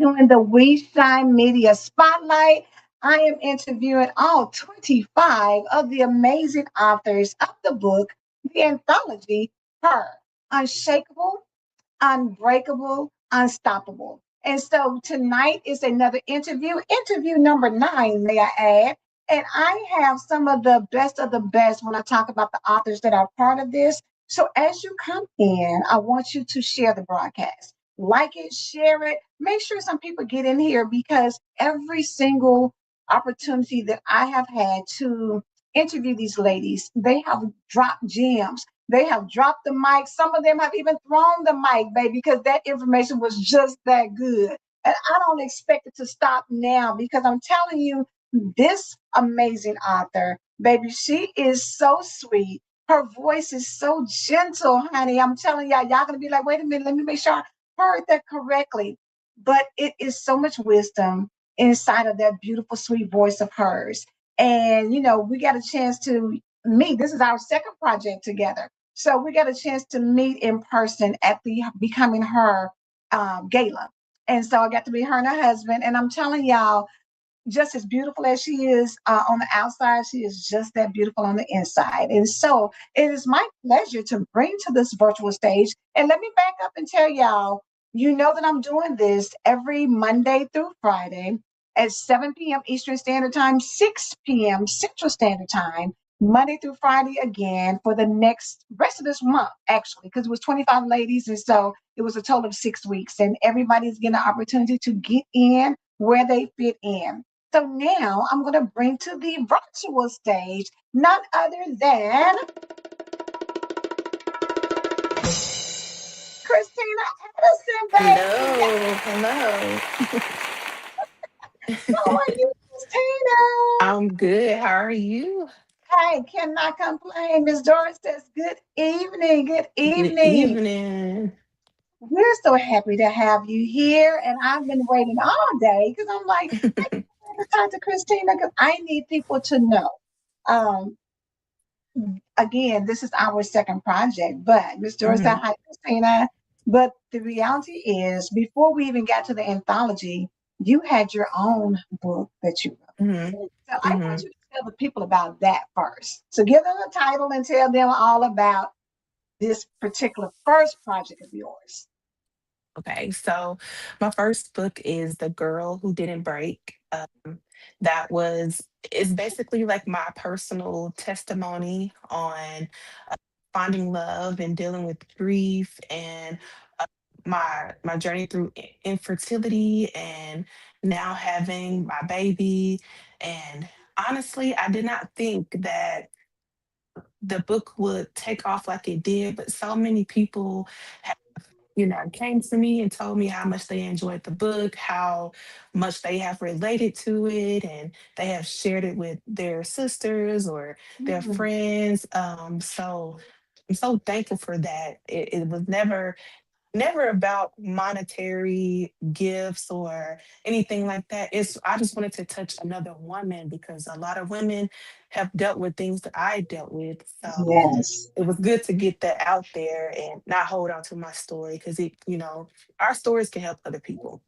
doing the We Shine Media Spotlight. I am interviewing all 25 of the amazing authors of the book, the anthology, Her, Unshakable, Unbreakable, Unstoppable. And so tonight is another interview number 9, may I add. And I have some of the best when I talk about the authors that are part of this. So as you come in, I want you to share the broadcast. Like it, share it. Make sure some people get in here because every single opportunity that I have had to interview these ladies, they have dropped gems. They have dropped the mic. Some of them have even thrown the mic, baby, because that information was just that good. And I don't expect it to stop now because I'm telling you, this amazing author, baby, she is so sweet. Her voice is so gentle, honey. I'm telling y'all gonna be like, wait a minute, let me make sure I heard that correctly. But it is so much wisdom inside of that beautiful, sweet voice of hers. And we got a chance to meet. This is our second project together. So we got a chance to meet in person at the Becoming Her gala. And so I got to meet her and her husband. And I'm telling y'all, just as beautiful as she is on the outside, she is just that beautiful on the inside. And so it is my pleasure to bring to this virtual stage. And let me back up and tell y'all, you know that I'm doing this every Monday through Friday at 7 p.m. Eastern Standard Time, 6 p.m. Central Standard Time, Monday through Friday again for the next rest of this month, actually, because it was 25 ladies. And so it was a total of 6 weeks. And everybody's getting an opportunity to get in where they fit in. So now I'm going to bring to the virtual stage none other than Christina Addison, baby. Yes. Hello, hello. How are you, Christina? I'm good. How are you? Hey, cannot complain. Miss Doris says, good evening. Good Good evening. evening. We're so happy to have you here. And I've been waiting all day because I'm like, I want to talk to Christina because I need people to know. Um, again, this is our second project, but Miss Doris said, hmm hi, Christina. But the reality is, before we even got to the anthology, you had your own book that you hmm wrote. So I want hmm you to tell the people about that first. So give them the title and tell them all about this particular first project of yours. Okay, so my first book is The Girl Who Didn't Break. That was is basically like my personal testimony on finding love and dealing with grief and my journey through infertility and now having my baby. And honestly, I did not think that the book would take off like it did, but so many people have, came to me and told me how much they enjoyed the book, how much they have related to it, and they have shared it with their sisters or their Mm. friends. So I'm so thankful for that. It was never about monetary gifts or anything like that. I just wanted to touch another woman because a lot of women have dealt with things that I dealt with. So Yes. it was good to get that out there and not hold on to my story because our stories can help other people.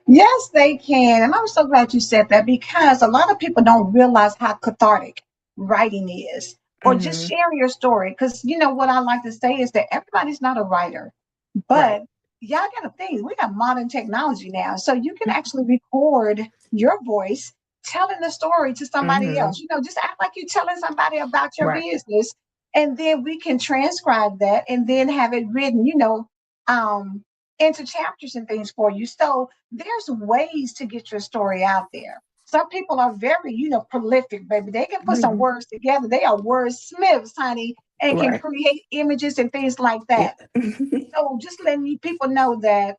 Yes, they can. And I'm so glad you said that because a lot of people don't realize how cathartic writing is or just hmm sharing your story. Because, what I like to say is that everybody's not a writer, Right. but y'all got to think we got modern technology now. So you can actually record your voice telling the story to somebody hmm else. Just act like you're telling somebody about your Right. business. And then we can transcribe that and then have it written, um, into chapters and things for you. So there's ways to get your story out there. Some people are very, prolific, baby. They can put some hmm words together. They are wordsmiths, honey, and can Right. create images and things like Yeah. that. So just letting you people know that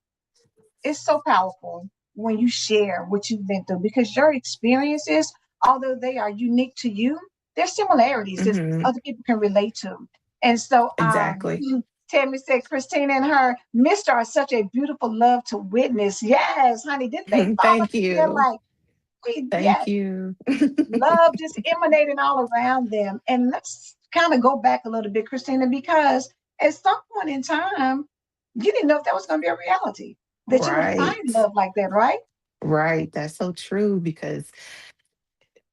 it's so powerful when you share what you've been through because your experiences, although they are unique to you, there's similarities that hmm other people can relate to. And so Exactly. Tammy said Christina and her Mr. are such a beautiful love to witness. Yes, honey, didn't they follow Thank them you. like we Thank yes, you. love just emanating all around them. And let's kind of go back a little bit, Christina, because at some point in time, you didn't know if that was going to be a reality. that you would find Right. love like that, right? Right. That's so true because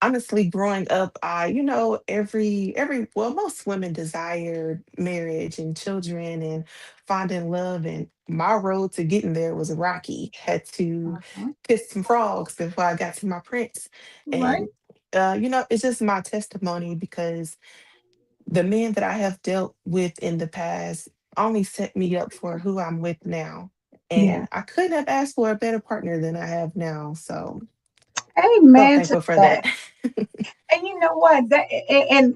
honestly, growing up, well, most women desired marriage and children and finding love, and my road to getting there was rocky. Had to Mhm. kiss some frogs before I got to my prince. Right? And it's just my testimony because the men that I have dealt with in the past only set me up for who I'm with now. Yeah. And I couldn't have asked for a better partner than I have now. So so Amen to thankful for that. that. And you know what?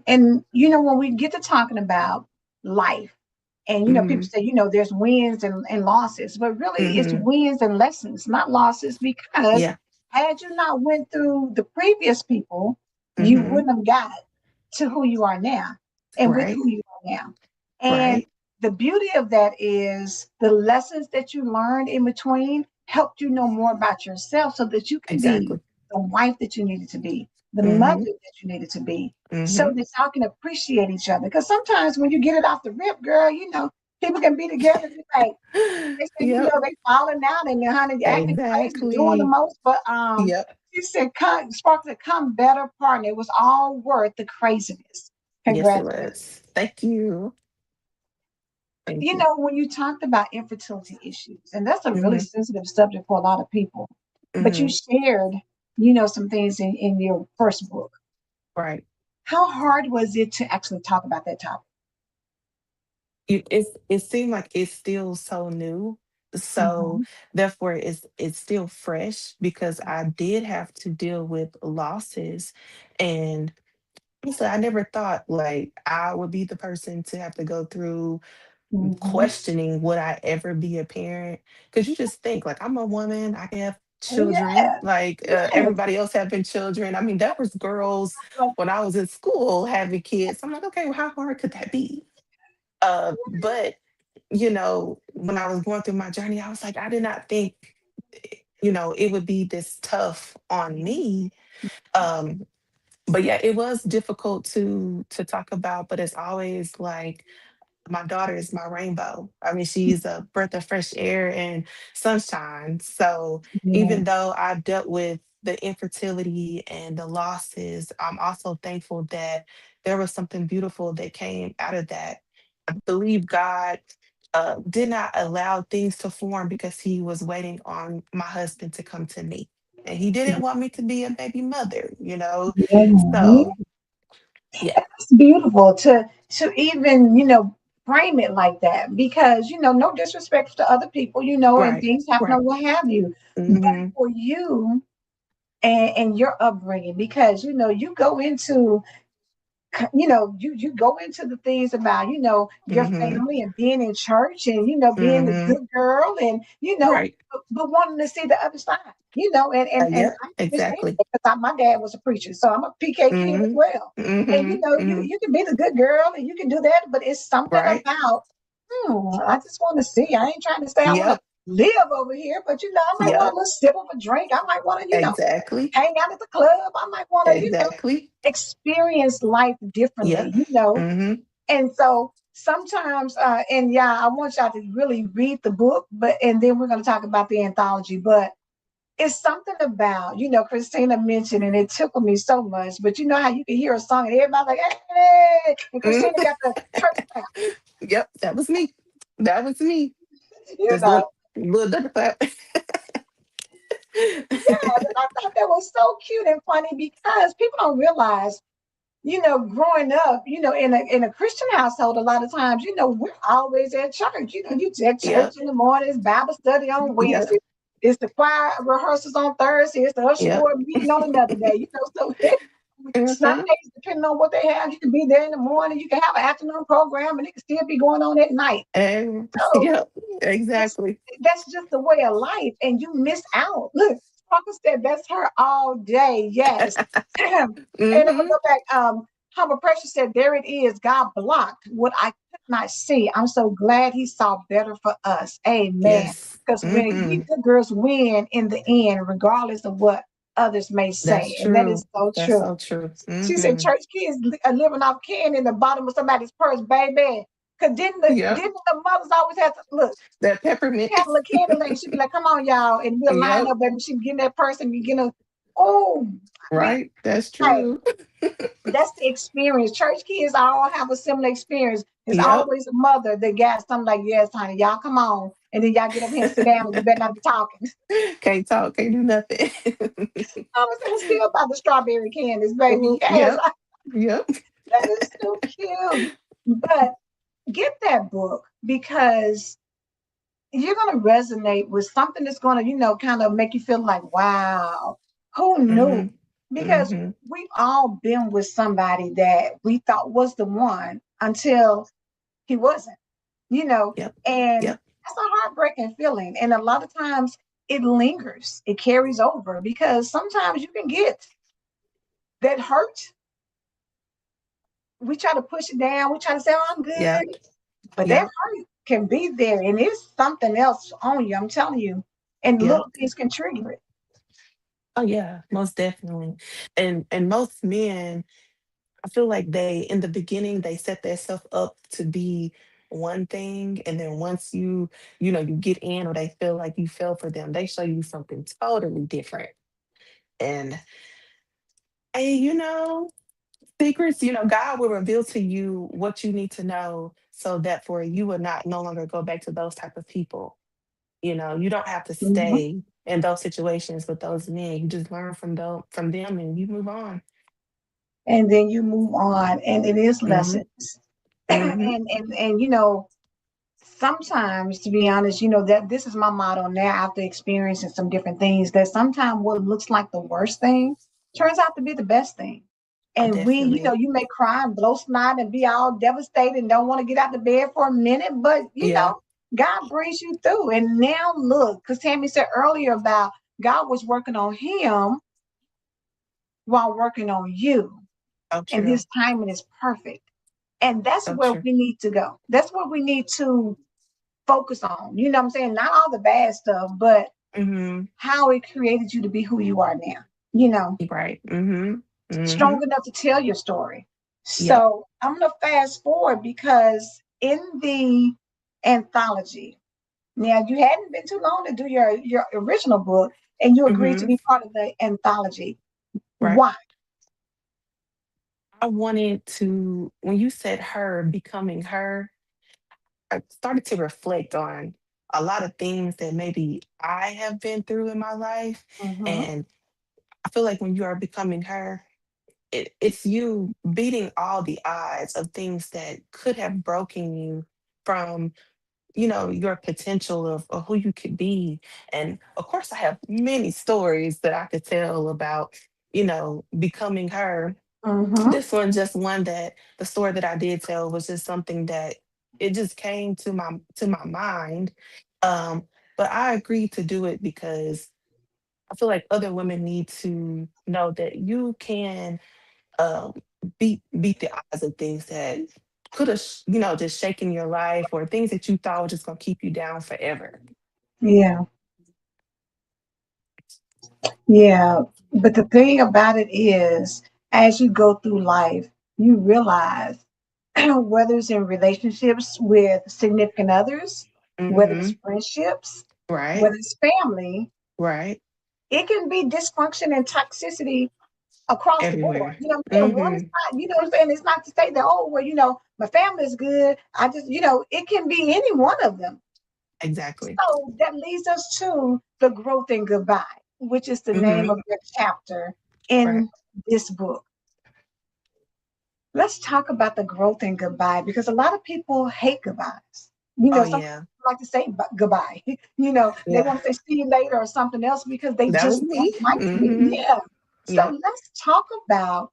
And you know when we get to talking about life, and people Hmm. say there's wins and losses, but really it's Hmm. wins and lessons, not losses. Because Yeah. had you not went through the previous people, you Hmm. wouldn't have got to who you are now and with Right. who you are now. And Right. the beauty of that is the lessons that you learned in between helped you know more about yourself so that you can be Exactly. the wife that you needed to be, the mother Hmm. that you needed to be, so Hmm. that y'all can appreciate each other. Because sometimes when you get it off the rip, girl, people can be together and be like, they say, Yep. they falling out and they're honey acting crazy, doing the Exactly. most. But Yep. she said, come, Spark said, come better partner. It was all worth the craziness. Yes, it Congratulations. was. Thank you. Thank you. When you talked about infertility issues, and that's a really Hmm. sensitive subject for a lot of people, but you Hmm. shared, some things in your first book. Right. How hard was it to actually talk about that topic? It seemed like it's still so new. So Mm-hmm. therefore it's still fresh because I did have to deal with losses. And honestly, I never thought like I would be the person to have to go through Mm-hmm. questioning would I ever be a parent? Because you just think like I'm a woman, I can have Oh, children, yeah. like Yes. everybody else having children. I mean, there was girls Like, when I was in school having kids. I'm like, okay, well, how hard could that be? But when I was going through my journey, I was like, I did not think, it would be this tough on me. Um, but yeah, it was difficult to talk about, but it's always like my daughter is my rainbow. I mean, she's a breath of fresh air and sunshine. So yeah. even though I've dealt with the infertility and the losses, I'm also thankful that there was something beautiful that came out of that. I believe God did not allow things to form because He was waiting on my husband to come to me. And He didn't want me to be a baby mother, you know? Yeah. So, yeah, It's beautiful to even frame it like that, because no disrespect to other people, and right, things happen right. or what have you, but Hmm. for you and your upbringing, because you go into you go into the things about your Hmm. family and being in church and being the Hmm. good girl and Right. but wanting to see the other side, and Yeah, I understand exactly. it because my dad was a preacher, so I'm a PK kid as Mhm. well. And Mhm. Mhm. you can be the good girl and you can do that, but it's something Right. about I just want to see. I ain't trying to say I want to Yep. live over here, but I might want a Yep. little sip of a drink. I might want to Exactly. hang out at the club. I might want to Exactly. experience life differently, Yep. Mhm. And so sometimes, and yeah, I want y'all to really read the book, but and then we're going to talk about the anthology. But it's something about, Christina mentioned, and it tickled me so much. But you know how you can hear a song and everybody's like, hey, and Christina Mhm. got the church clap, Yep, that was me. That was me. you Just know. little double clap. Yeah, and I thought that was so cute and funny because people don't realize growing up, in a Christian household, a lot of times, we're always at church. You at church Yep. in the mornings, Bible study on Yep. Wednesday. It's the choir rehearsals on Thursday. It's the usher Yep. board meeting on another day. So Mhm. Sundays, depending on what they have, you can be there in the morning. You can have an afternoon program, and it can still be going on at night. And So yep. it's Exactly. that's just the way of life, and you miss out. Look, Sparkle said that's her all day. Yes. And I'm gonna Mhm. go back. Humble Precious said, there it is. God blocked what I could not see. I'm so glad he saw better for us. Amen. Yes. Because when we Mhm. good girls win in the end, regardless of what others may That's say. And that is true. so That's true. so true. She said Mhm. church kids are living off candy in the bottom of somebody's purse, baby. Cause Yep. didn't the mothers always have to look, That peppermint. have a little candle lady, she'd be like, come on, y'all, and we'll line Yep. up, baby. She'd get that person, begin to, oh, we, Right. That's hey, true. that's the experience. Church kids all have a similar experience. There's Yep. always a mother that got something like, yes, honey, y'all come on. And then y'all get up here and sit down and you better not be talking. Can't talk, can't do nothing. I was still about the strawberry candies, baby. Ooh, Yes, yep. Yep. that is so cute. But get that book because you're going to resonate with something that's going to, kind of make you feel like, wow, who knew? Mhm. Because Mhm. we've all been with somebody that we thought was the one until he wasn't, Yep. and Yep. that's a heartbreaking feeling. And a lot of times it lingers, it carries over because sometimes you can get that hurt. We try to push it down, we try to say, oh, I'm Yep. good. But that Yep. hurt can be there and it's something else on you, I'm telling you. And Yep. little things can trigger it. Oh yeah, most definitely. And most men, I feel like they in the beginning they set themselves up to be one thing, and then once you get in or they feel like you fell for them, they show you something totally different. And hey, secrets, God will reveal to you what you need to know so that for you will not no longer go back to those type of people. You don't have to Mhm. stay in those situations with those men. You just learn from them and you move on. And then you move on and it is Mhm. lessons. Mhm. And sometimes, to be honest, that this is my motto now after experiencing some different things, that sometimes what looks like the worst thing turns out to be the best thing. Oh, And definitely. you may cry and blow snot and be all devastated and don't want to get out of bed for a minute, but Yeah. God brings you through. And now look, because Tammy said earlier about God was working on him while working on you, So and true. his timing is perfect. And that's So where true. we need to go. That's what we need to focus on. You know what I'm saying? Not all the bad stuff, but Mhm. how it created you to be who you are now. You know, Right. Mhm. Mhm. strong enough to tell your story. Yep. So I'm going to fast forward because in the anthology, now you hadn't been too long to do your original book, and you agreed to Mhm. be part of the anthology. Right. Why? I wanted to when you said her becoming her, I started to reflect on a lot of things that maybe I have been through in my life. Mm-hmm. And I feel like when you are becoming her, it's you beating all the odds of things that could have broken you from your potential of who you could be. And of course I have many stories that I could tell about becoming her. Mm-hmm. This one, just one, that the story that I did tell was just something that it just came to my mind. um but I agreed to do it because I feel like other women need to know that you can um beat the odds of things that could have just shaken your life, or things that you thought were just going to keep you down forever. Yeah. Yeah. But the thing about it is, as you go through life, you realize whether it's in relationships with significant others, whether it's Mm-hmm. friendships, Right. whether it's family, Right. it can be dysfunction and toxicity across the board. Everywhere. You know what I'm saying? One is Mm-hmm. not, you know what I'm saying? It's not to say that, oh, well, my family is good. I just, it can be any one of them. Exactly. So that leads us to the growth and goodbye, which is the name Mm-hmm. of your chapter Right. in this book. Let's talk about the growth and goodbye because a lot of people hate goodbyes. Oh Some yeah. people like to say goodbye. They Yeah. want to say see you later or something else because they That was just don't me. like to be. Mm-hmm. Yeah. So Yep. let's talk about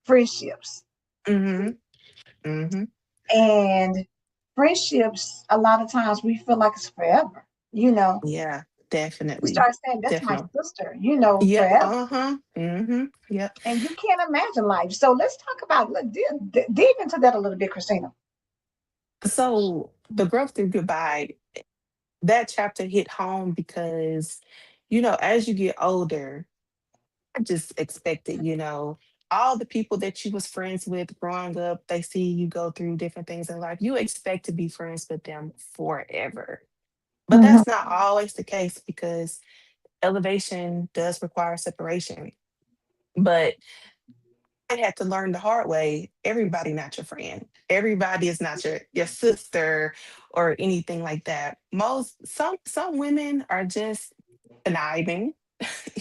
friendships. Mm-hmm. Mm-hmm. And friendships, a lot of times we feel like it's forever. You know, Yeah, we definitely. start saying, that's my Definitely. sister, Yep. forever. Uh-huh. Mm-hmm. Yep. And you can't imagine life. So let's talk about, dig into that a little bit, Christina. So the growth through goodbye, that chapter hit home because, as you get older, I just expected, all the people that you was friends with growing up, they see you go through different things in life. You expect to be friends with them forever. But Mhm. that's not always the case because elevation does require separation. But I had to learn the hard way. Everybody not your friend. Everybody is not your sister or anything like that. Some women are just conniving,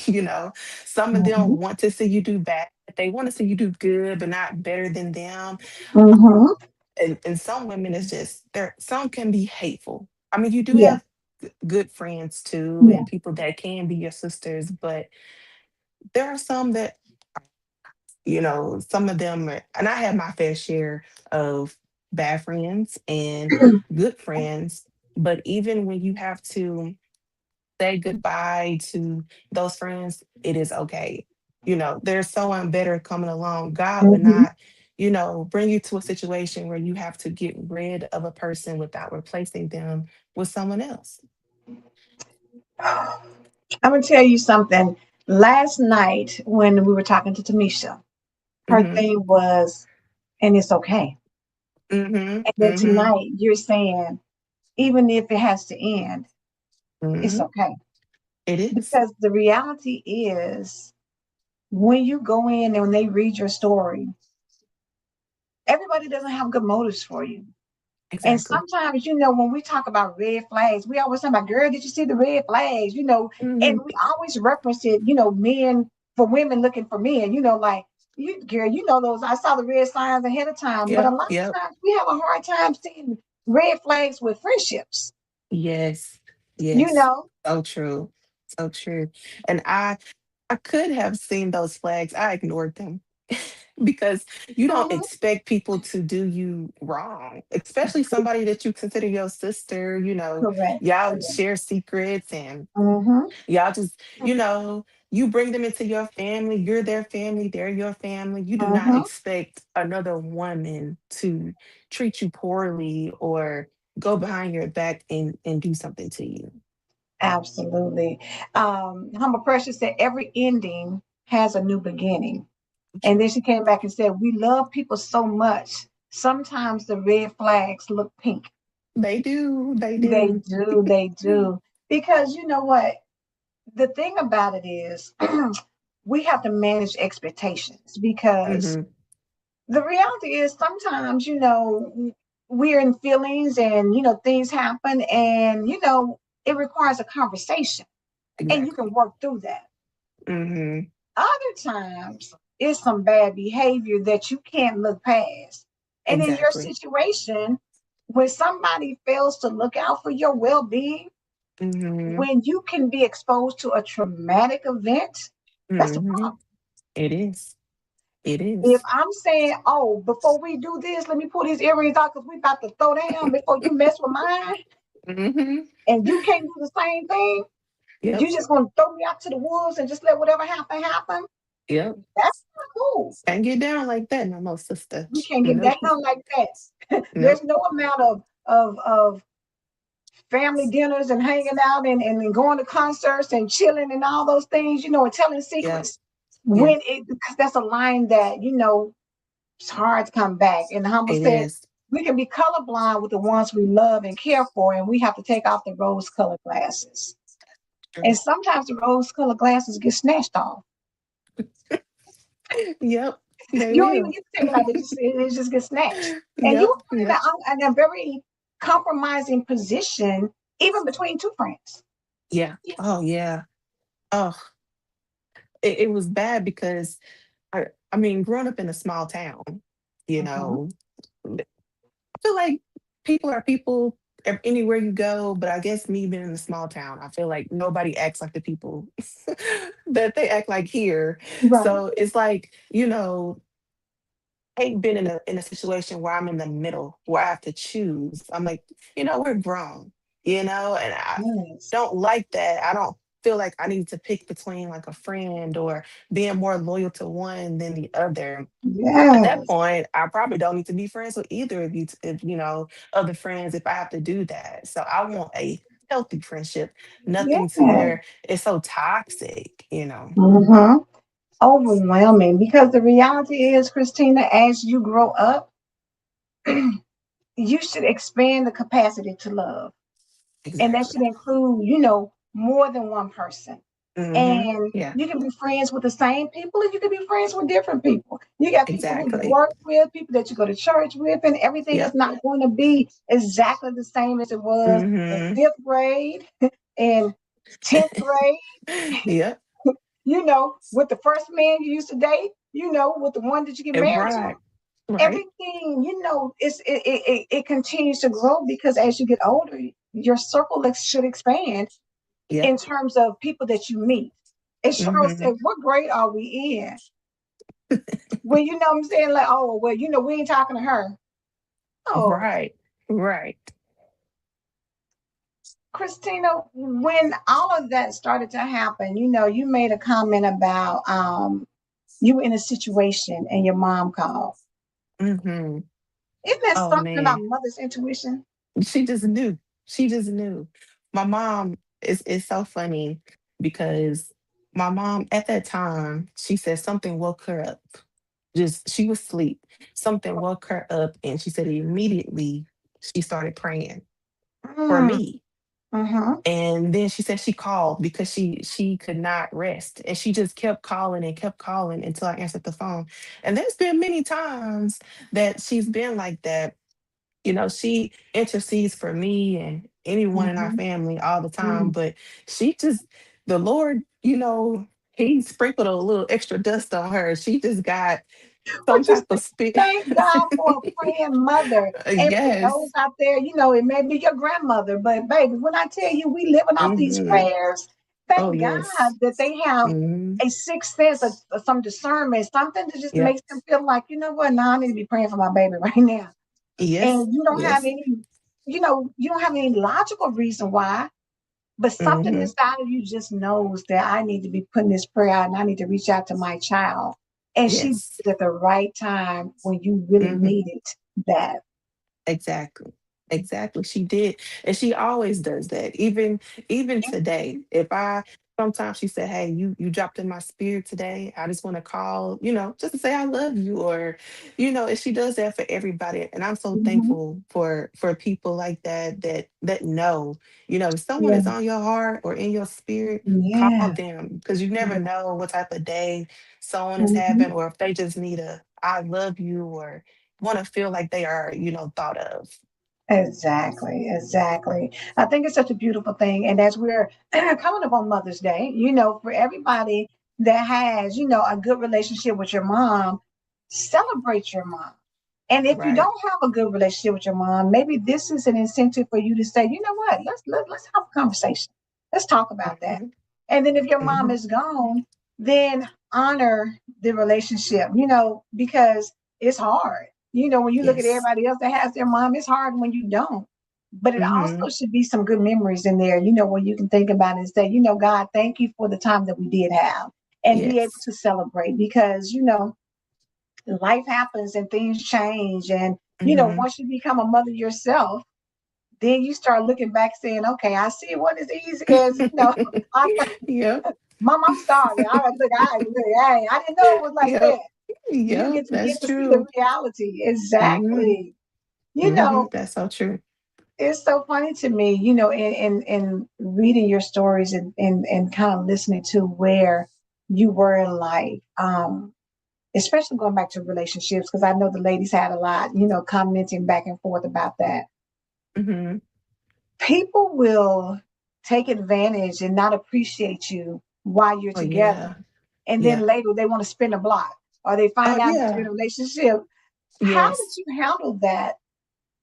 you know. Some of them Mhm. want to see you do bad. They want to see you do good, but not better than them. Mhm. And some women is just there. Some can be hateful. I mean, you do Yeah. have good friends too, Yeah. and people that can be your sisters, but there are some that some of them are, and I had my fair share of bad friends and good friends. But even when you have to say goodbye to those friends, it is okay. There's someone better coming along. God would Mhm. not, bring you to a situation where you have to get rid of a person without replacing them with someone else. I'm gonna tell you something. Last night when we were talking to Tamisha, her Mm-hmm. thing was, and it's okay. Mm-hmm. And then Mm-hmm. tonight you're saying, even if it has to end, it's Mm-hmm. okay. It is. Because the reality is, when you go in and when they read your story, everybody doesn't have good motives for you. And Exactly. sometimes, when we talk about red flags, we always talk about, girl, did you see the red flags? And Mm-hmm. we always reference it, men for women looking for men, like, you, girl, those. I saw the red signs ahead of time. But a Yep. lot Yep. of times we have a hard time seeing red flags with friendships, Yes. you Yes. know? So true. So true. And I could have seen those flags. I ignored them because you don't Mhm. expect people to do you wrong, especially somebody that you consider your sister. Correct. Y'all Correct. share secrets and Mm-hmm. y'all just, you bring them into your family. You're their family. They're your family. You do not Mm-hmm. expect another woman to treat you poorly or go behind your back and do something to you. Absolutely. Humble Precious said every ending has a new beginning. And then True. she came back and said, we love people so much. Sometimes the red flags look pink. They do. They They do. do, they do. Because you know what? The thing about it is, we have to manage expectations because Hmm. the reality is sometimes, we're in feelings and, things happen and, it requires a conversation and you can Exactly. work through that. Hmm. Other times, it's some bad behavior that you can't look past. And in your Exactly. situation, when somebody fails to look out for your well being, Hmm. when you can be exposed to a traumatic event, that's the Hmm. problem. It is. It If is. I'm saying, oh, before we do this, let me pull these earrings out because we about to throw down before you mess with mine, Hmm. and you can't do the same thing, you Yep. just gonna throw me out to the wolves and just let whatever happen happen. Yep. That's not cool. Can't get down like that no more, sister. We can't get Nope. that done like that. Nope. There's no amount of family dinners and hanging out and going to concerts and chilling and all those things, and telling Yeah. secrets. Yeah. When it because that's a line that it's hard to come back. And Humble It said is. we can be colorblind with the ones we love and care for, and we have to take off the rose-colored glasses. True. And sometimes the rose-colored glasses get snatched off. Yep. They You don't even will. get to take it out; it just gets snatched. And you Yep. are in Yep. in a very compromising position, even between two friends. Yeah. Oh yeah. Oh, it was bad because I mean, growing up in a small town, you Mhm. know, I feel like people are people anywhere you go, but I guess me being in a small town, I feel like nobody acts like the people that they act like here. Right. So it's like, I ain't been in a situation where I'm in the middle where I have to choose. I'm like, we're grown, and I Yes. don't like that. I don't feel like I need to pick between like a friend or being more loyal to one than the other. At that Yes. point, I probably don't need to be friends with either of you, if other friends, if I have to do that. So I want a healthy friendship, nothing to Yes. where it's so toxic. Mhm. overwhelming because the reality is, Christina, as you grow up, you should expand the capacity to love. And that should Exactly. include, more than one person. And Yeah. you can be friends with the same people, and you can be friends with different people. You got people who you Exactly. work with, people that you go to church with, and everything is Yep. not going to be exactly the same as it was in Mm-hmm. fifth grade and 10th grade. Yep. With the first man you used to date, with the one that you get married to. Right. Right. Everything, it continues to grow because as you get older, your circle should expand Yep. in terms of people that you meet. As Cheryl Mm-hmm. said, what grade are we in? Well, you know what I'm saying? Like, oh, well, we ain't talking to her. Oh, Right. Right. Christina, when all of that started to happen, you made a comment about you were in a situation and your mom called. Mm-hmm. Isn't that Oh something about man. mother's intuition? She just knew. She just knew. My mom is so funny because my mom at that time, she said something woke her up. Just she was asleep. Something woke her up and she said immediately she started praying for Mm, me. mm-hmm. And then she said she called because she could not rest. And she just kept calling until I answered the phone. And there's been many times that she's been like that. You know, she intercedes for me and anyone in our Mm-hmm. family all the time, Mm. but she just, the Lord, he sprinkled a little extra dust on her. She just got some Which is type of spirit. thank God for a praying mother. And for those Yes. out there, it may be your grandmother, but baby, when I tell you we living off these Hmm. prayers, Oh, thank God yes. that they have Hmm. a sixth sense of some discernment, something that just Yep. makes them feel like, you know what, now I need to be praying for my baby right now. Yes. And you don't have Yes. any, you don't have any logical reason why, but something Hmm. inside of you just knows that I need to be putting this prayer out and I need to reach out to my child. And she did Yes. it at the right time when you really Hmm. needed that. Exactly. Exactly. She did. And she always does that. Even today. If I sometimes she said, "Hey, you dropped in my spirit today. I just want to call, just to say I love you," or, and she does that for everybody. And I'm so Mm-hmm. thankful for people like that know, if someone Yeah. is on your heart or in your spirit, call Yeah. them because you never know what type of day someone is Mm-hmm. having or if they just need a I love you or want to feel like they are, thought of. Exactly, exactly. I think it's such a beautiful thing. And as we're coming up on Mother's Day, for everybody that has, a good relationship with your mom, celebrate your mom. And if you Right. don't have a good relationship with your mom, maybe this is an incentive for you to say, you know what, let's have a conversation. Let's talk about that. Hmm. And then if your mom Hmm. is gone, then honor the relationship, because it's hard. When you look at Yes. everybody else that has their mom, it's hard when you don't. But it Hmm. also should be some good memories in there, where you can think about it and say, God, thank you for the time that we did have and be able Yes. to celebrate because, life happens and things change. And, Hmm. once you become a mother yourself, then you start looking back saying, okay, I see it wasn't as easy as, I thought, Yep. Mom, I'm sorry. I didn't know it was like Yep. that. You Yep. get to That's see the true. reality. Hmm. Exactly. You Hmm. know, That's so true. it's so funny to me, in reading your stories and kind of listening to where you were in life. Especially going back to relationships, because I know the ladies had a lot, commenting back and forth about that. Hmm. People will take advantage and not appreciate you while you're Oh together. yeah. And then Yeah. later they want to spin a block or they Oh find out that you're in yeah. a relationship. How did Yes. you handle that?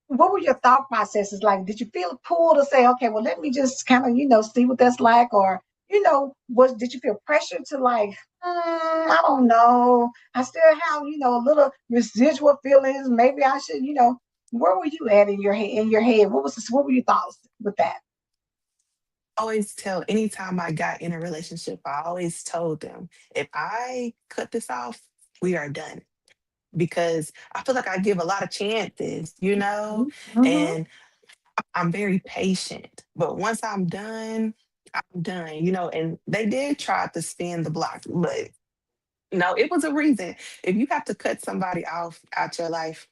What were your thought processes like? Did you feel pulled to say, okay, well, let me just kind of, see what that's like? Or, did you feel pressure to like, I don't know. I still have, a little residual feelings. Maybe I should, where were you at in your head? What were your thoughts with that? Always tell anytime I got in a relationship, I always told them if I cut this off, we are done. Because I feel like I give a lot of chances, Mm-hmm. and I'm very patient. But once I'm done, and they did try to spin the block, but No, it was a reason. If you have to cut somebody off out your life,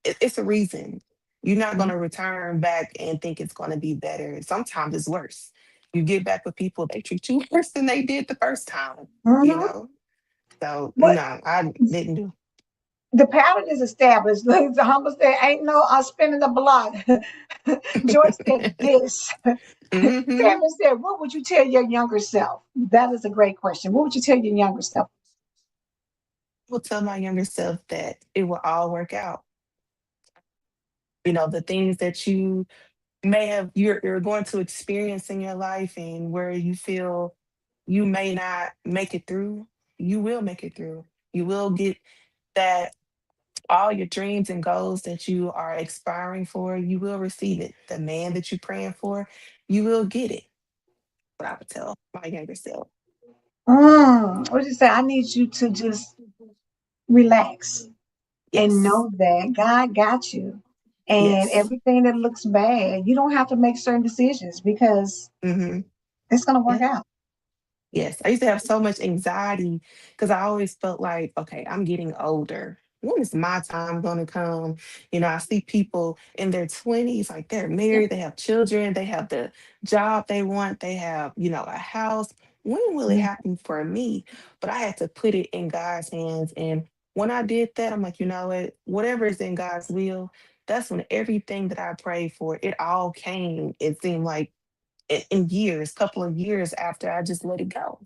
it's a reason. You're not going to return back and think it's going to be better. Sometimes it's worse. You get back with people, they treat you worse than they did the first time, you Mm-hmm. know? So, But no, I didn't do. the pattern is established. Like the humble said, ain't no spinning the block. Joyce said this. Hmm. Cameron said, what would you tell your younger self? That is a great question. What would you tell your younger self? I will tell my younger self that it will all work out. The things that you may have, you're going to experience in your life, and where you feel you may not make it through, you will make it through. You will get that, all your dreams and goals that you are aspiring for, you will receive it. The man that you're praying for, you will get it. What I would tell my younger self. What did you say? I need you to just relax and Yes. know that God got you. And Yes. everything that looks bad, you don't have to make certain decisions because Hmm. it's going to work Yeah. out. Yes, I used to have so much anxiety because I always felt like, okay, I'm getting older. When is my time going to come? I see people in their 20s, like they're Yeah. married, they have children, they have the job they want, they have, a house. When will it Yeah. happen for me? But I had to put it in God's hands. And when I did that, I'm like, you know what? Whatever is in God's will, that's when everything that I prayed for, it all came. It seemed like in years, couple of years after I just let it go.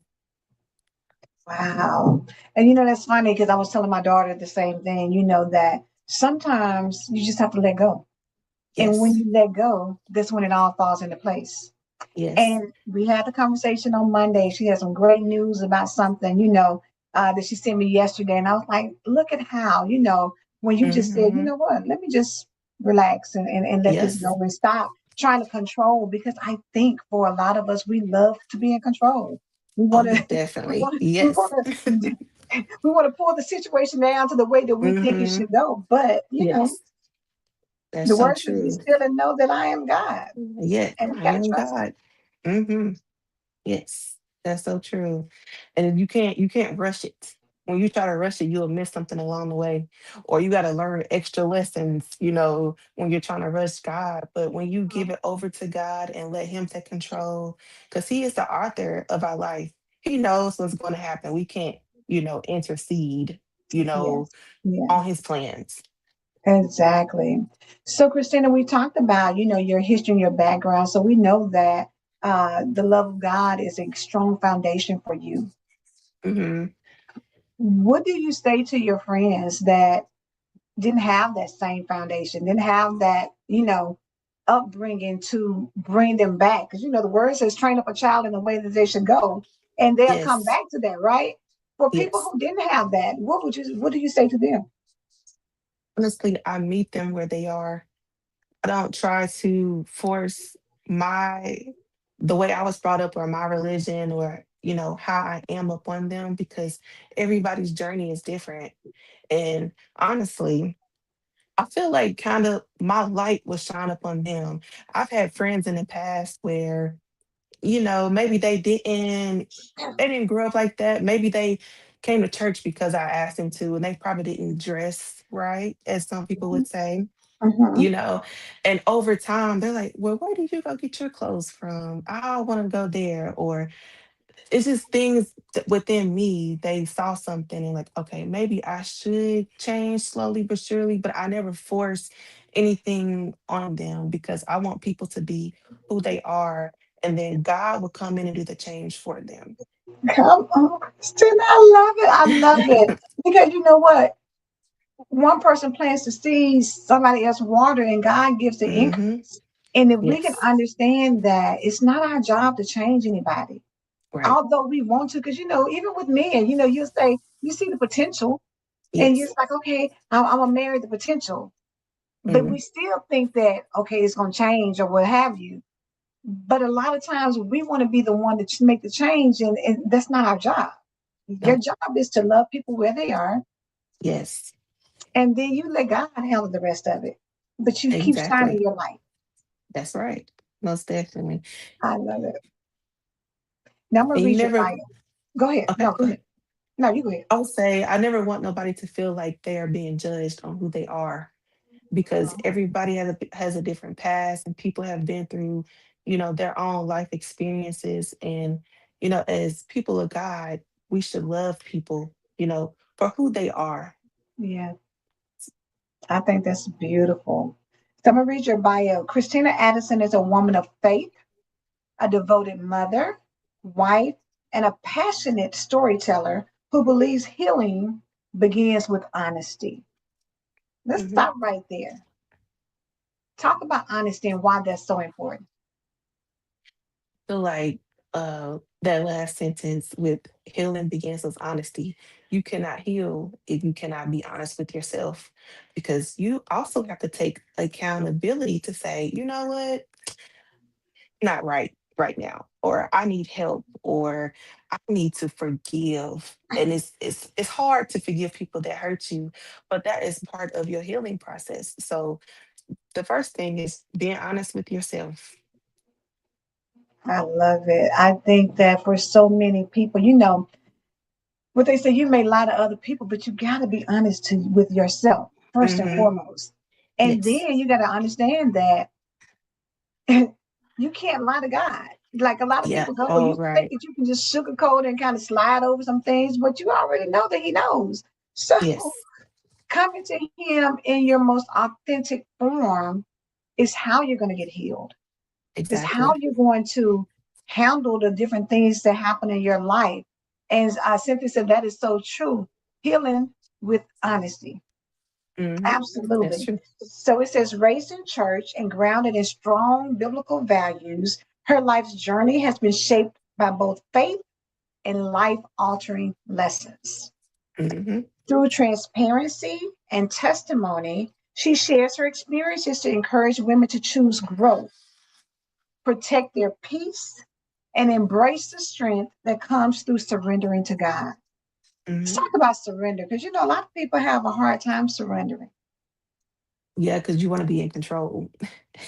Wow. And that's funny because I was telling my daughter the same thing, that sometimes you just have to let go. And when Yes. you let go, that's when it all falls into place. Yes. And we had the conversation on Monday. She had some great news about something, that she sent me yesterday. And I was like, look at how, when you just said, you Hmm. know what, let me just relax and let this go Yes. and stop trying to control. Because I think for a lot of us, we love to be in control. We Oh, want to, we definitely. want to, we Yes. want to, we want to pull the situation down to the way that we think it Hmm. should go. But, Yes. That's the so word says, be true. still and know that I am God. Yeah, And we I got to am trust God. Hmm. Yes, that's so true. And you can't rush it. When you try to rush it, you'll miss something along the way. Or you got to learn extra lessons, when you're trying to rush God. But when you him. give it over to God and let him take control, because he is the author of our life. He knows what's going to happen. We can't, intercede, you know, Yes. Yeah. on his plans. Exactly. So, Christina, we talked about, your history and your background. So we know that the love of God is a strong foundation for you. Hmm. What do you say to your friends that didn't have that same foundation, didn't have that, upbringing to bring them back? Because, the word says train up a child in the way that they should go, and they'll come Yes. back to that, right? For people Yes. who didn't have that, what do you say to them? Honestly, I meet them where they are. I don't try to force my the way I was brought up or my religion or how I am upon them, because everybody's journey is different. And honestly, I feel like kind of my light was shine upon them. I've had friends in the past where maybe they didn't grow up like that. Maybe they came to church because I asked them to, and they probably didn't dress right, as some people would say, Mm-hmm. you know. And over time, they're like, "Well, where did you go get your clothes from? I want to go there." Or it's just things within me. They saw something and like, okay, maybe I should change slowly but surely. But I never force anything on them because I want people to be who they are, and then God will come in and do the change for them. Come on, Christina. I love it. I love it. Because you know what? One person plants the seeds, somebody else water, and God gives the Hmm. increase. And if we can Yes. understand that it's not our job to change anybody, Right. although we want to, because even with men, you'll say you see the potential, and you're Yes. like, okay, I'm gonna marry the potential, but we Hmm. still think that okay, it's gonna change or what have you. But a lot of times we want to be the one to make the change, and that's not our job. Your No. job is to love people where they are, Yes. and then you let God handle the rest of it. But you keep shining Exactly. your light. That's right. Most definitely. I love it. Now I'm gonna And you read your never. bio. Go ahead. Okay. No, go Go ahead. ahead. No, you go ahead. I would say I never want nobody to feel like they are being judged on who they are, because everybody has a different past, and people have been through, their own life experiences. And, as people of God, we should love people, for who they are. Yeah, I think that's beautiful. So I'm gonna read your bio. Christina Addison is a woman of faith, a devoted mother, wife, and a passionate storyteller who believes healing begins with honesty. Let's Hmm. stop right there. Talk about honesty and why that's so important. Feel like that last sentence with healing begins with honesty. You cannot heal if you cannot be honest with yourself, because you also have to take accountability to say, you know what, not right now, or I need help, or I need to forgive. And it's hard to forgive people that hurt you, but that is part of your healing process. So the first thing is being honest with yourself. I love it. I think that for so many people, what they say, you may lie to other people, but you got to be honest with yourself first and Hmm. foremost. And Yes. then you got to understand that you can't lie to God. Like a lot of Yeah. people go, Oh, you think right. that you can just sugarcoat and kind of slide over some things, but you already know that He knows. So Yes. coming to Him in your most authentic form is how you're going to get healed. Is how Exactly. you're going to handle the different things that happen in your life. And I simply said that is so true. Healing with honesty. Hmm. That's Absolutely. true. So it says, raised in church and grounded in strong biblical values, her life's journey has been shaped by both faith and life altering lessons. Hmm. Through transparency and testimony, she shares her experiences to encourage women to choose growth, protect their peace, and embrace the strength that comes through surrendering to God. Let's Hmm. talk about surrender because a lot of people have a hard time surrendering. Yeah, because you want to be in control.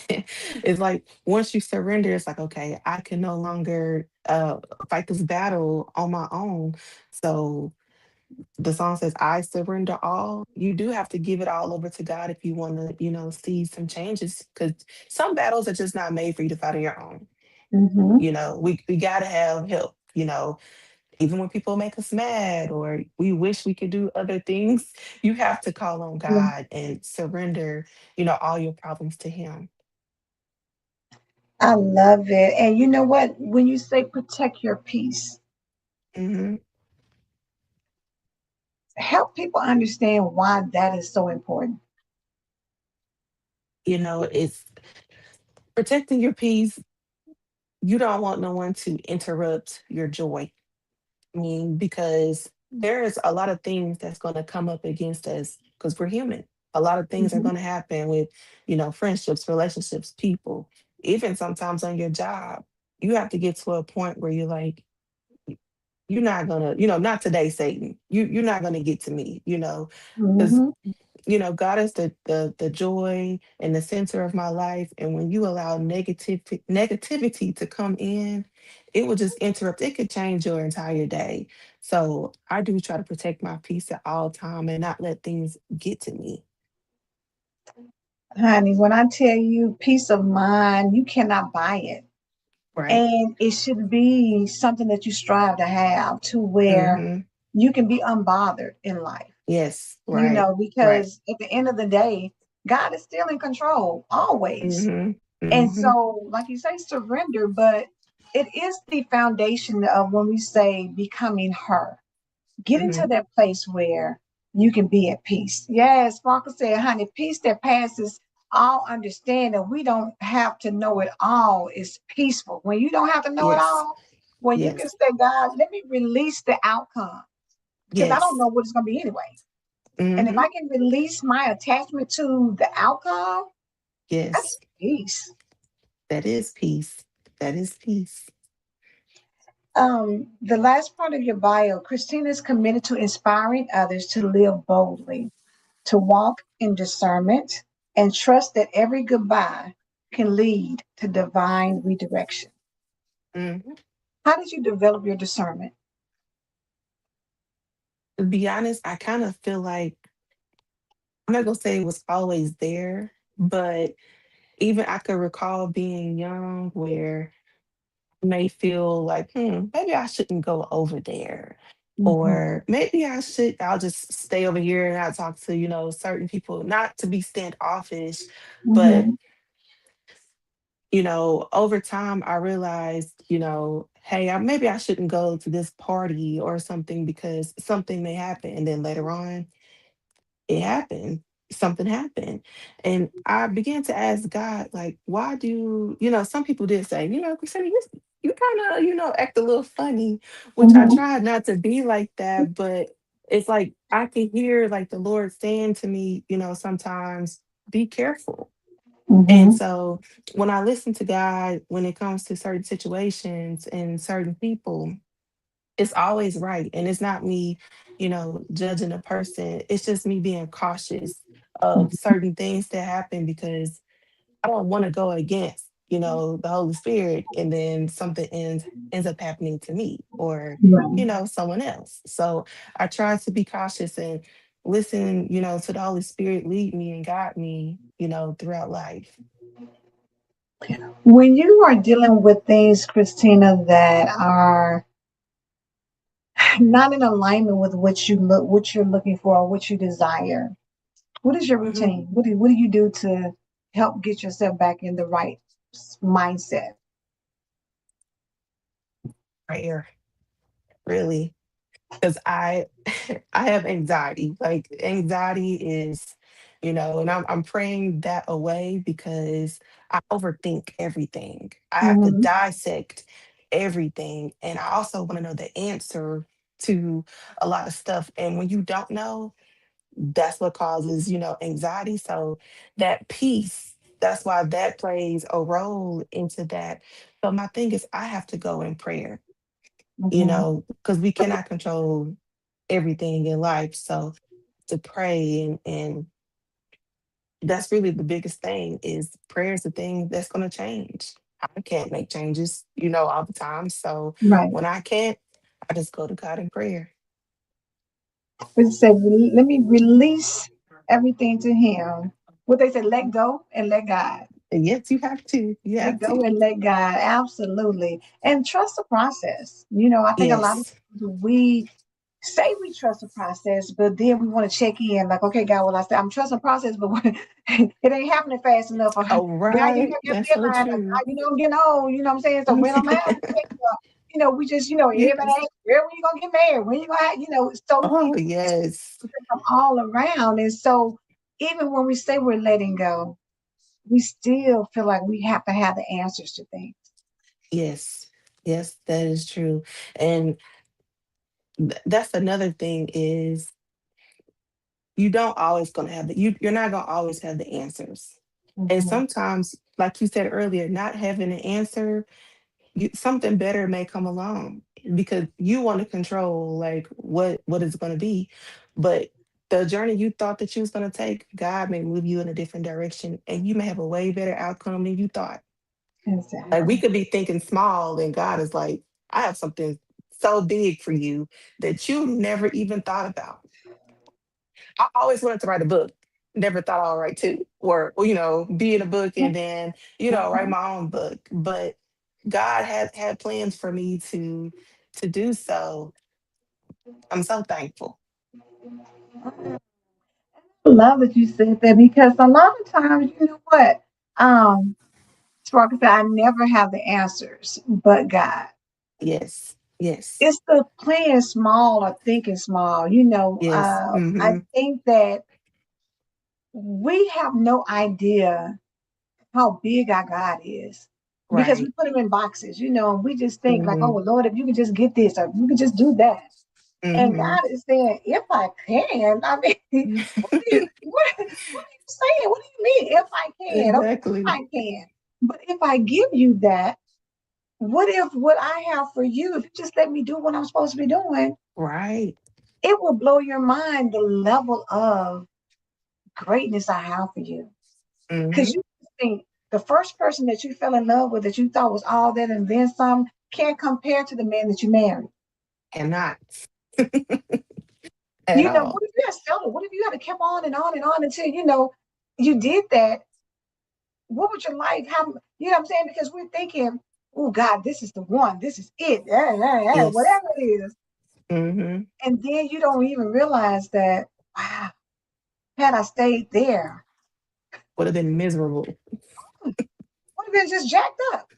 It's like once you surrender, it's like, okay, I can no longer fight this battle on my own. So the song says, I surrender all. You do have to give it all over to God if you want to, see some changes, because some battles are just not made for you to fight on your own. Mm-hmm. We got to have help, even when people make us mad or we wish we could do other things, you have to call on Yeah, God and surrender, all your problems to Him. I love it. And you know what? When you say protect your peace, Hmm. help people understand why that is so important. It's protecting your peace. You don't want no one to interrupt your joy. I mean, because there's a lot of things that's going to come up against us because we're human. A lot of things are Mm-hmm. going to happen with, friendships, relationships, people, even sometimes on your job. You have to get to a point where you're like, you're not gonna, not today, Satan. You're not gonna get to me, because Mm-hmm. God is the joy and the center of my life. And when you allow negativity to come in, it will just interrupt. It could change your entire day. So I do try to protect my peace at all time and not let things get to me. Honey, when I tell you peace of mind, you cannot buy it. Right. And it should be something that you strive to have to where Mm-hmm. you can be unbothered in life, Yes. Right. Right. because at the end of the day, God is still in control always. Mm-hmm. And Mm-hmm. so, like you say, surrender, but it is the foundation of when we say becoming her. Get into Mm-hmm. that place where you can be at peace. Yes, Sparkle said, honey, peace that passes all understanding. We don't have to know it all. Is peaceful. When you don't have to know it Yes. all, when you can Yes. say, God, let me release the outcome because I don't Yes. know what it's going to be anyway. And if Mm-hmm. I can release my attachment to the outcome, Yes. that's peace. That is peace. That is peace. The last part of your bio, Christina is committed to inspiring others to live boldly, to walk in discernment, and trust that every goodbye can lead to divine redirection. Hmm. How did you develop your discernment? To be honest, I kind of feel like I'm not gonna say it was always there, but even I could recall being young where I may feel like, maybe I shouldn't go over there. Mhm, Or maybe I'll just stay over here and I'll talk to, certain people, not to be standoffish, but mhm, over time, I realized, hey, maybe I shouldn't go to this party or something because something may happen. And then later on, it happened. Something happened. And I began to ask God, like, why do, some people did say, Christina, you kind of, act a little funny, which I mhm, tried not to be like that. But it's like I can hear like the Lord saying to me, sometimes be careful. And mhm, so when I listen to God, when it comes to certain situations and certain people, it's always right. And it's not me, judging a person. It's just me being cautious of certain things that happen because I don't want to go against, the Holy Spirit and then something ends up happening to me or, right. someone else. So I try to be cautious and listen, to the Holy Spirit lead me and guide me, throughout life. When you are dealing with things, Christina, that are not in alignment with what you're looking for, or what you desire, what is your Mhm. routine? What do you do to help get yourself back in the right mindset? Prayer, really. Because I have anxiety. Like anxiety is, and I'm praying that away because I overthink everything. I have to Mhm, dissect everything. And I also want to know the answer to a lot of stuff. And when you don't know, that's what causes, anxiety. So that peace, that's why that plays a role into that. But my thing is I have to go in prayer, mhm, because we cannot control everything in life. So to pray and that's really the biggest thing is prayer is the thing that's going to change. I can't make changes, all the time. So right. when I can't, I just go to God in prayer. It said, let me release everything to Him. What they said, let go and let God. And yes, you have to. You Let have go to. and let God. Absolutely. And trust the process. I think a lot of Yes. times we say we trust the process, but then we want to check in, like, okay, God, well, I said I'm trusting the process, but it ain't happening fast enough. Or, Oh, God, you right. have your That's so deadline. Or, true. God, I'm getting old. You know what I'm saying? So when I'm out, we just, everybody Yes. asks, where when you gonna get married? When you gonna have, so Oh, many yes. from all around. And so even when we say we're letting go, we still feel like we have to have the answers to things. Yes. Yes, that is true. And that's another thing is you don't always gonna have you're not gonna always have the answers. And Mhm. sometimes, like you said earlier, not having an answer, something better may come along because you want to control like what it's gonna be. But the journey you thought that you was gonna take, God may move you in a different direction and you may have a way better outcome than you thought. Like we Exactly. could be thinking small and God is like, I have something so big for you that you never even thought about. I always wanted to write a book. Never thought I'll write two, or be in a book and then write Mhm. my own book. But God had plans for me to do so. I'm so thankful. I love that you said that because a lot of times, you know what? Sparkle said, I never have the answers, but God. Yes, yes, It's the playing small or thinking small. yes. I Hmm. think that we have no idea how big our God is because we Right. put him in boxes, and we just think like, oh Hmm. well, Lord, if you could just get this or if you could just do that. And Hmm. God is saying, if I can, I mean, what are you saying? What do you mean, if I can? Of course Exactly. I can. But if I give you that, what if what I have for you, if you just let me do what I'm supposed to be doing, Right. it will blow your mind the level of greatness I have for you. Because Hmm. you think the first person that you fell in love with that you thought was all that and then some can't compare to the man that you married. Cannot. at You know, all. what if you had settled? What if you had kept on and on and on until, you did that? What would your life have? You know what I'm saying? Because we're thinking, oh God, this is the one, this is it, Yes. whatever it is. Hmm. And then you don't even realize that, wow, had I stayed there, Would have been miserable. would have been just jacked up.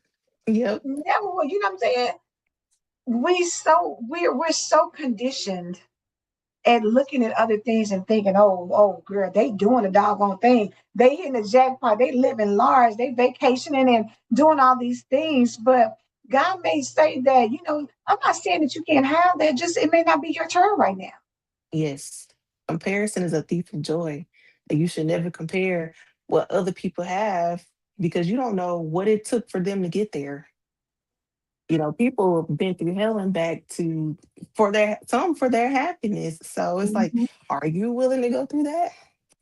Yep. Never would, you know what I'm saying? We're so conditioned at looking at other things and thinking, oh girl, they doing the doggone thing. They hitting the jackpot, they living large, they vacationing and doing all these things. But God may say that, I'm not saying that you can't have that, just it may not be your turn right now. Yes. Comparison is a thief of joy. And you should never compare what other people have because you don't know what it took for them to get there. People have been through hell and back to for their happiness. So it's like, Mm-hmm. are you willing to go through that?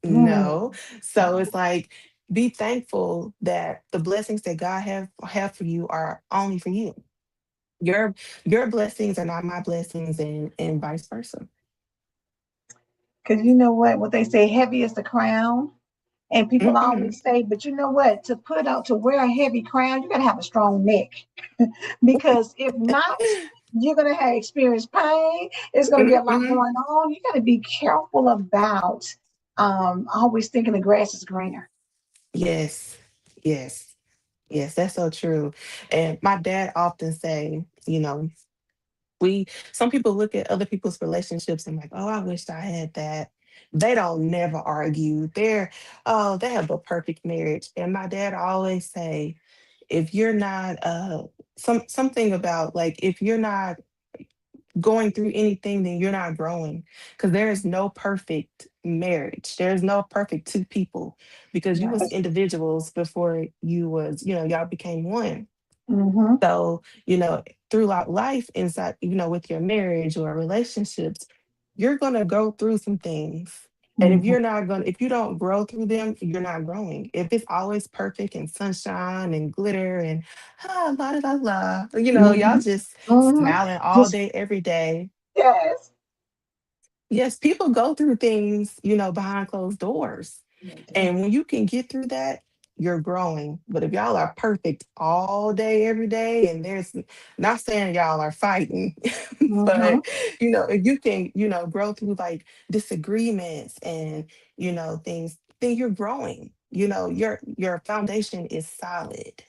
Mm-hmm. No. So it's like, be thankful that the blessings that God have for you are only for you. Your your blessings are not my blessings, and vice versa. Because you know what they say, heavy is the crown. And people Hmm. always say, but you know what? To wear a heavy crown, you gotta have a strong neck. Because if not, you're gonna have experience pain. It's gonna be a lot Hmm. going on. You gotta be careful about always thinking the grass is greener. Yes. Yes. Yes, that's so true. And my dad often say, we some people look at other people's relationships and like, oh, I wish I had that. They don't never argue. They have a perfect marriage. And my dad always say, if you're not something about like if you're not going through anything, then you're not growing. Because there is no perfect marriage. There's no perfect two people because you was Yes. individuals before y'all became one. Mm-hmm. So, throughout life, inside, with your marriage or relationships, you're going to go through some things. And Mm-hmm. if you don't grow through them, you're not growing. If it's always perfect and sunshine and glitter and la la la la, y'all Mm-hmm. just Mm-hmm. smiling all Just day, every day. yes. Yes, people go through things, behind closed doors. They do. And when you can get through that, you're growing. But if y'all are perfect all day, every day, and there's not saying y'all are fighting, Mm-hmm. but if you can, grow through like disagreements and things, then you're growing. Your foundation is solid.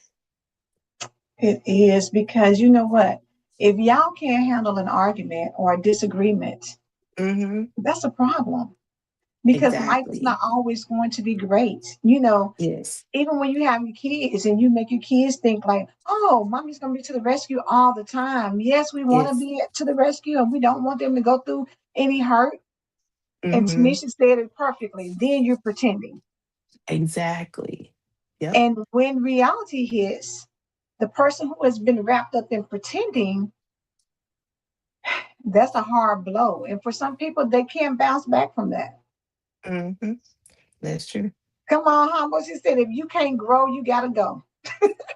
It is because you know what? If y'all can't handle an argument or a disagreement, Hmm. that's a problem. Because life is not Exactly. always going to be great. Yes. Even when you have your kids and you make your kids think like, oh, mommy's going to be to the rescue all the time. Yes, we want to Yes. be to the rescue and we don't want them to go through any hurt. And Hmm. Tanisha said it perfectly. Then you're pretending. Exactly. Yep. And when reality hits, the person who has been wrapped up in pretending, that's a hard blow. And for some people, they can't bounce back from that. Hmm. That's true. Come on, Humble. She said, if you can't grow, you got to go.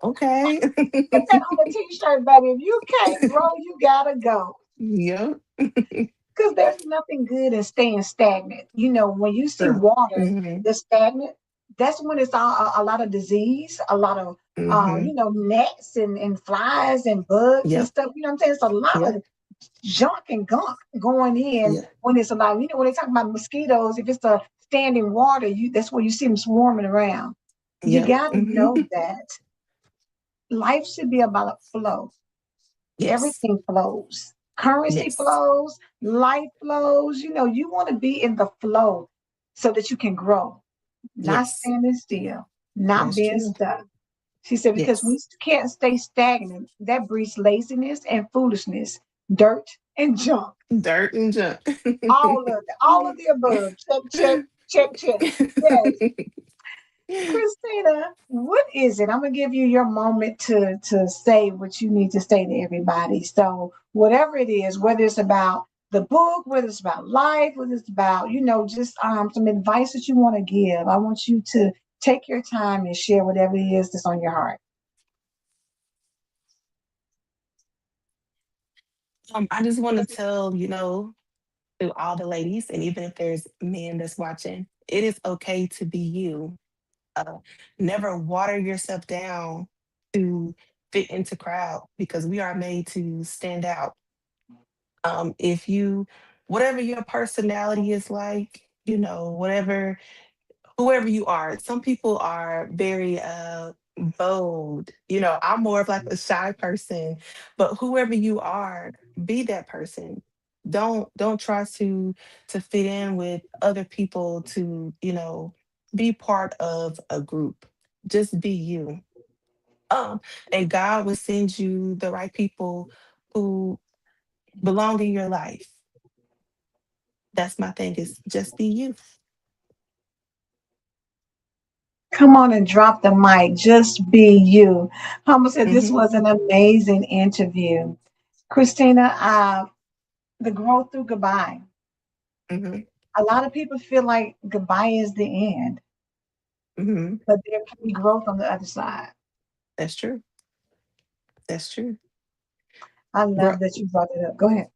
Okay. Put that on a t-shirt, baby. If you can't grow, you gotta go. Yep. Because there's nothing good in staying stagnant. When you see True. water Hmm. that's stagnant, that's when it's a lot of disease, a lot of Hmm. gnats and flies and bugs and Yep. stuff. You know what I'm saying? It's a lot Yep. of junk and gunk going in Yep. when it's a lot. When they talk about mosquitoes, if it's a standing water, that's where you see them swarming around. You Yep. gotta Hmm. know that life should be about a flow. Yes. Everything flows. Currency Yes. flows, life flows. You want to be in the flow so that you can grow, not Yes. standing still, not That's being true. stuck. She said, because we Yes. can't stay stagnant. That breeds laziness and foolishness, dirt and junk. Dirt and junk. All of the above. Check, check, check, check. Yes. Christina, what is it? I'm gonna give you your moment to say what you need to say to everybody. So whatever it is, whether it's about the book, whether it's about life, whether it's about just some advice that you want to give, I want you to take your time and share whatever it is that's on your heart. I just want to tell, to all the ladies, and even if there's men that's watching, it is okay to be you. Uh, Never water yourself down to fit into crowd because we are made to stand out. If you, whatever your personality is like, whatever, whoever you are, some people are very bold. I'm more of like a shy person, but whoever you are, be that person. Don't try to fit in with other people to, be part of a group. Just be you. Um, and God will send you the right people who belong in your life. That's my thing, is just be you. Come on and drop the mic. Just be you. Humble said this Hmm. was an amazing interview. Christina, the growth through goodbye. Hmm. A lot of people feel like goodbye is the end, Hmm. but there can be growth on the other side. That's true. That's true. I Bro, love that you brought it up. Go ahead.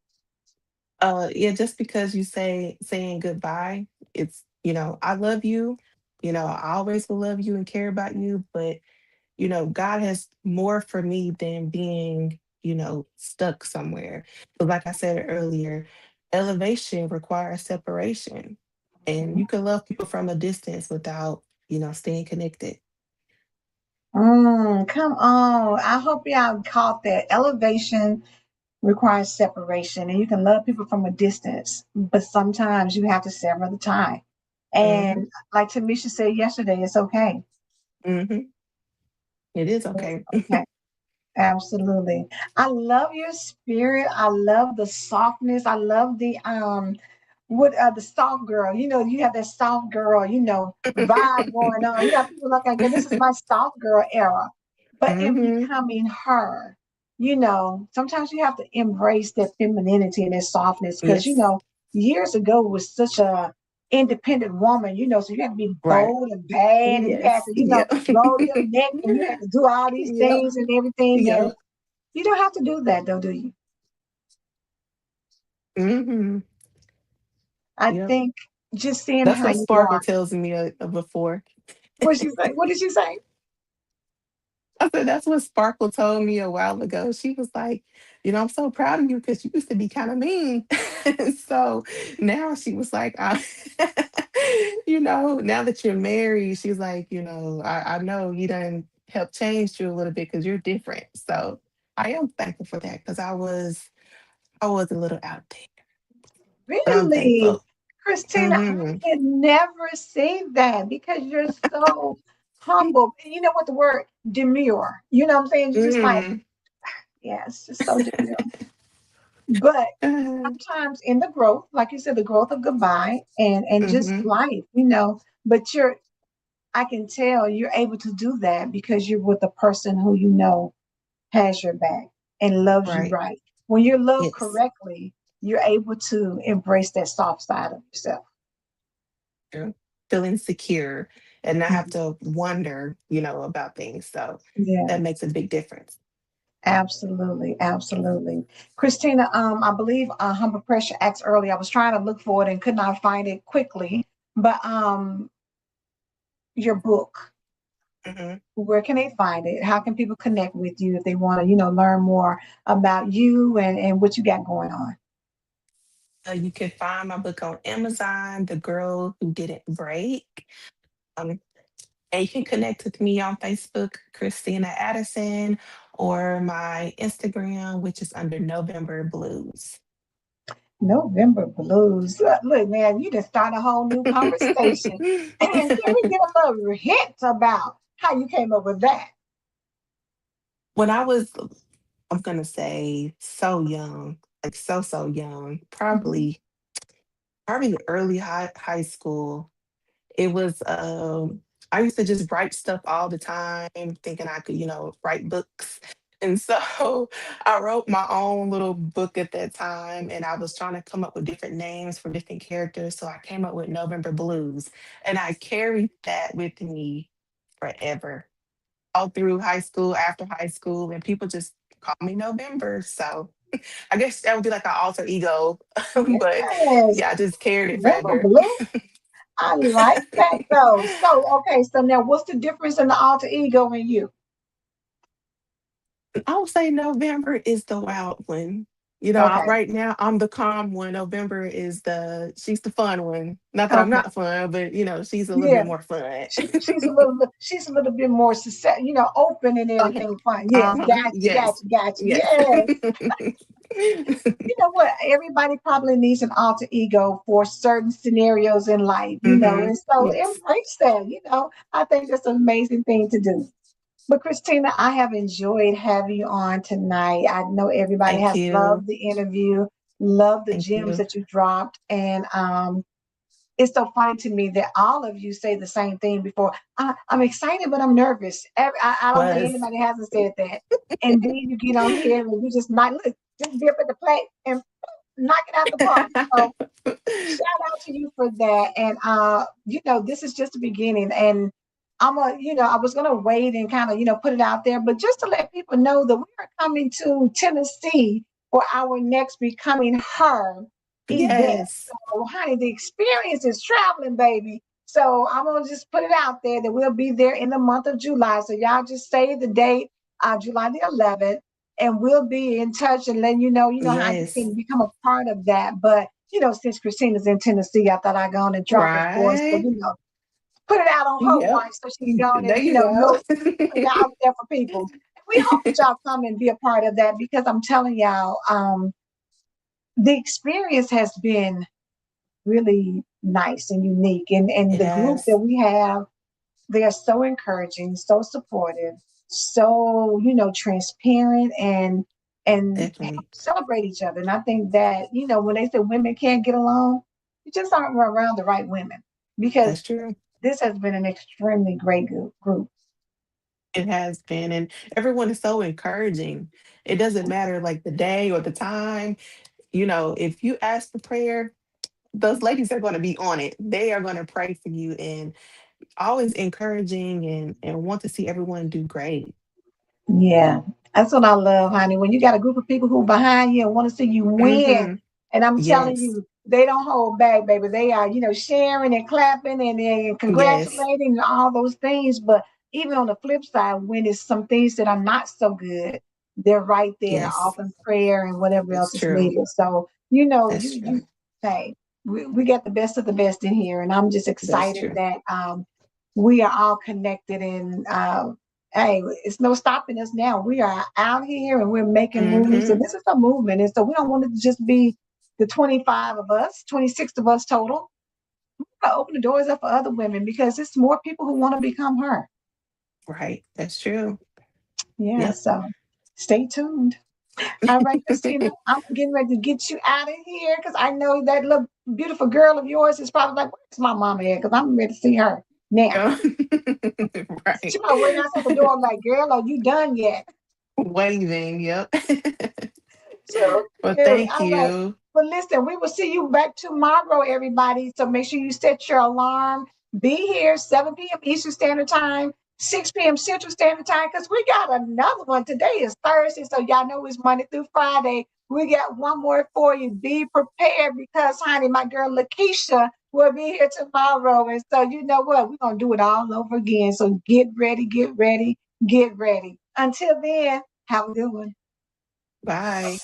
yeah, just because you saying goodbye, it's, I love you. I always will love you and care about you, but God has more for me than being, stuck somewhere. But like I said earlier, elevation requires separation. And you can love people from a distance without, staying connected. Come on. I hope y'all caught that. Elevation requires separation, and you can love people from a distance, but sometimes you have to sever the tie. Hmm. And like Tamisha said yesterday, it's okay. Hmm. It is It's okay. okay. Absolutely. I love your spirit. I love the softness. I love the soft girl. You have that soft girl, vibe going on. People like, okay, this is my soft girl era. But in Hmm. becoming her, sometimes you have to embrace that femininity and that softness because Yes. years ago was such a independent woman, so you had to be Right. bold and bad, and you had Yes. to, Yep. roll your neck, and you had to do all these Yep. things and everything. And Yep. you don't have to do that, though, do you? Hmm. I Yep. think just seeing That's how what you Sparkle are. tells me before. What did she say? What did she say? I said, that's what Sparkle told me a while ago. She was like, I'm so proud of you because you used to be kind of mean. So now she was like, now that you're married, she's like, I know you done help change you a little bit because you're different. So I am thankful for that because I was a little out there, but I'm Really? thankful. Christina, Hmm. I can never say that because you're so humble. And you know what the word demure, you know what I'm saying? You're just like, Hmm. yeah, it's just so demure. But sometimes in the growth, like you said, the growth of goodbye and just Hmm. life, but I can tell you're able to do that because you're with a person who has your back and loves you Right. right. When you're loved Yes. correctly, you're able to embrace that soft side of yourself. True. Feeling secure and not have Mhm. to wonder, about things. So Yeah, that makes a big difference. absolutely, absolutely. Christina, I believe Humble Pressure asked earlier. I was trying to look for it and could not find it quickly. But your book, Hmm. where can they find it? How can people connect with you if they want to, learn more about you and what you got going on? You can find my book on Amazon, The Girl Who Didn't Break. Um, and you can connect with me on Facebook, Christina Addison, or my Instagram, which is under November Blues. November blues. Look, man, you just start a whole new conversation. And can we get a little hint about how you came up with that? When I was, I'm gonna say, so young, like so young, Mhm. probably early high school. It was I used to just write stuff all the time, thinking I could, write books. And so I wrote my own little book at that time, and I was trying to come up with different names for different characters. So I came up with November Blues, and I carried that with me forever, all through high school, after high school, and people just call me November. So. I guess that would be like an alter ego, but Yes. yeah, I just carried it Remember forever. blue? I like that though. So, okay, so now what's the difference in the alter ego and you? I would say November is the wild one. Okay, Right now I'm the calm one. November is she's the fun one. Not that I'm okay. not fun, but she's a little Yeah. bit more fun. She's a little bit more open and Uh-huh. everything fun. Yes, Uh-huh. gotcha, Yes. gotcha, gotcha. Yes. Yes. You know what? Everybody probably needs an alter ego for certain scenarios in life, Hmm. and so Yes. embrace that. I think that's an amazing thing to do. But Christina, I have enjoyed having you on tonight. I know everybody Thank has you. loved the interview, loved the Thank gems you. that you dropped, and it's so funny to me that all of you say the same thing before. I'm excited, but I'm nervous. I don't think Was. anybody hasn't said that. And then you get on here and you just not look, just dip at the plate and knock it out the park. So shout out to you for that. And this is just the beginning. And I was gonna wait and kind of, put it out there, but just to let people know that we are coming to Tennessee for our next Becoming Her event. Yes. So, honey, the experience is traveling, baby. So I'm gonna just put it out there that we'll be there in the month of July. So y'all just save the date, July the 11th, and we'll be in touch and letting you know how you Yes. can become a part of that. But since Christina's in Tennessee, I thought I'd go on and drop it for us. So, Right. put it out on her Yep. watch so she can go on There and, you go. put it out there for people. And we hope that y'all come and be a part of that because I'm telling y'all, the experience has been really nice and unique. And It the group that has. we have, they are so encouraging, so supportive, so transparent and Definitely. celebrate each other. And I think that when they say women can't get along, you just aren't around the right women because That's true. this has been an extremely great group. It has been. And everyone is so encouraging. It doesn't matter like the day or the time. If you ask for prayer, those ladies are going to be on it. They are going to pray for you and always encouraging and want to see everyone do great. Yeah, that's what I love, honey. When you got a group of people who behind you and want to see you win, Hmm. and I'm telling Yes. you, they don't hold back, baby. They are, sharing and clapping and Yes. congratulating and all those things. But even on the flip side, when it's some things that are not so good, they're right there Yes. offering prayer and whatever That's else is true. needed. So, That's you true. hey, we got the best of the best in here, and I'm just That's excited true. that we are all connected and hey, it's no stopping us now. We are out here and we're making moves, and Hmm. this is a movement. And so we don't want it to just be the 25 of us, 26 of us total. We gotta open the doors up for other women because it's more people who want to become her. Right. That's true. Yeah, Yep. so stay tuned. All right, Christina, I'm getting ready to get you out of here because I know that little beautiful girl of yours is probably like, where's my mama at? Because I'm ready to see her now. Yeah. She Right. might wait outside the door like, girl, are you done yet? Waving. Yep. So Well, cute. thank All right. you. But listen, we will see you back tomorrow, everybody. So make sure you set your alarm. Be here 7 p.m. Eastern Standard Time, 6 p.m. Central Standard Time, because we got another one. Today is Thursday, so y'all know it's Monday through Friday. We got one more for you. Be prepared because, honey, my girl Lakeisha will be here tomorrow. And so, you know what? We're going to do it all over again. So get ready, get ready, get ready. Until then, have a good one. Bye.